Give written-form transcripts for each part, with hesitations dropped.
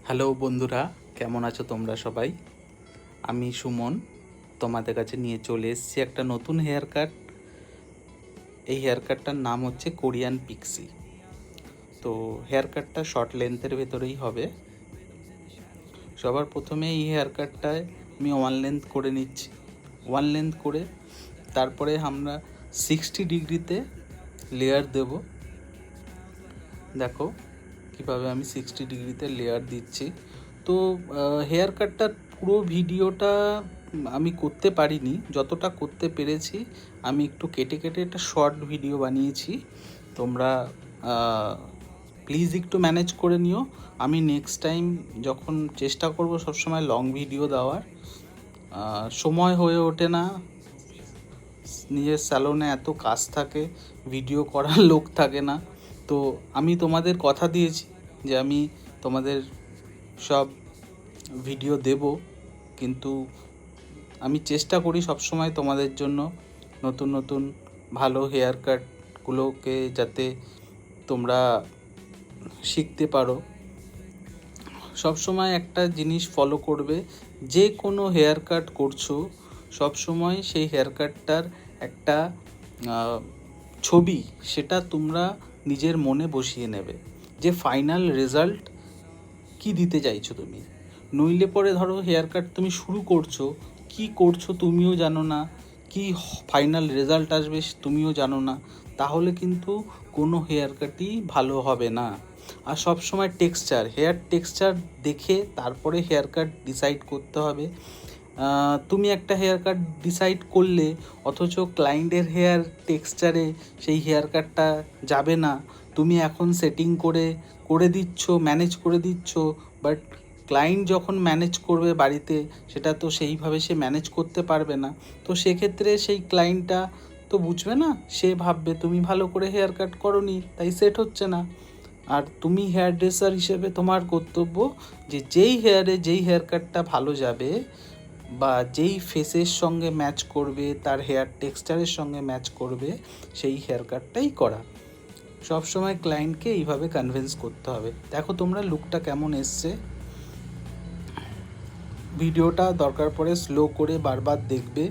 Hello বন্ধুরা, কেমন আছো তোমরা সবাই? আমি সুমন তোমাদের কাছে নিয়ে চলে এসেছি একটা নতুন হেয়ার কাট। এই হেয়ার কাটটার নাম হচ্ছে কোরিয়ান পিক্সি। তো হেয়ার কাটটা শর্ট লেন্থের ভেতরেই হবে। সবার প্রথমে এই হেয়ার কাটটায় আমি ওয়ান লেন্থ করে নিচ্ছি। ওয়ান লেন্থ করে তারপরে আমরা 60 ডিগ্রিতে লেয়ার দেব। দেখো কিভাবে আমি 60 ডিগ্রিতে লেয়ার দিচ্ছি। তো হেয়ার কাটটার পুরো ভিডিওটা আমি করতে পারিনি, যতটা করতে পেরেছি আমি একটু কেটে কেটে একটা শর্ট ভিডিও বানিয়েছি। তোমরা প্লিজ একটু ম্যানেজ করে নিও। আমি নেক্সট টাইম যখন চেষ্টা করব সবসময় লং ভিডিও দেওয়ার, সময় হয়ে ওঠে না, নিজের স্যালনে এত কাজ থাকে, ভিডিও করার লোক থাকে না। তো আমি তোমাদের কথা দিয়েছি যে আমি তোমাদের সব ভিডিও দেব, কিন্তু আমি চেষ্টা করি সবসময় তোমাদের জন্য নতুন নতুন ভালো হেয়ার কাটগুলোকে যাতে তোমরা শিখতে পারো। সবসময় একটা জিনিস ফলো করবে, যে কোনো হেয়ার কাট করছো সবসময় সেই হেয়ার কাটটার একটা ছবি সেটা তোমরা নিজের মনে বসিয়ে নেবে, যে ফাইনাল রেজাল্ট কি দিতে চাইছো তুমি। নইলে পরে ধরো হেয়ার কাট তুমি শুরু করছো, কি করছো তুমিও জানো না, কি ফাইনাল রেজাল্ট আসবে তুমিও জানো না, তাহলে কিন্তু কোনো হেয়ার কাটই ভালো হবে না। আর সব সময় হেয়ার টেক্সচার দেখে তারপরে হেয়ার কাট ডিসাইড করতে হবে। তুমি একটা হেয়ার কাট ডিসাইড করলে অথচ ক্লায়েন্টের হেয়ার টেক্সচারে সেই হেয়ার কাটটা যাবে না, তুমি এখন সেটিং করে করে দিচ্ছ, ম্যানেজ করে দিচ্ছ, বাট ক্লায়েন্ট যখন ম্যানেজ করবে বাড়িতে সেটা তো সেইভাবে সে ম্যানেজ করতে পারবে না। তো সেক্ষেত্রে সেই ক্লায়েন্টটা তো বুঝবে না, সে ভাববে তুমি ভালো করে হেয়ার কাট করোনি তাই সেট হচ্ছে না। আর তুমি হেয়ার ড্রেসার হিসেবে তোমার কর্তব্য যে যেই হেয়ার কাটটা ভালো যাবে বা যেই ফেসের সঙ্গে ম্যাচ করবে, তার হেয়ার টেক্সচারের সঙ্গে ম্যাচ করবে, সেই হেয়ার কাটটাই করা। সবসময় ক্লায়েন্টকে এইভাবে কনভিন্স করতে হবে। দেখো তোমরা লুকটা কেমন এসছে। ভিডিওটা দরকার পড়ে স্লো করে বারবার দেখবে,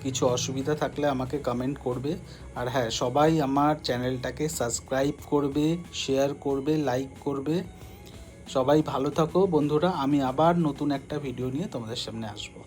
কিছু অসুবিধা থাকলে আমাকে কমেন্ট করবে। আর হ্যাঁ, সবাই আমার চ্যানেলটাকে সাবস্ক্রাইব করবে, শেয়ার করবে, লাইক করবে। সবাই ভালো থাকো বন্ধুরা, আমি আবার নতুন একটা ভিডিও নিয়ে তোমাদের সামনে আসবো।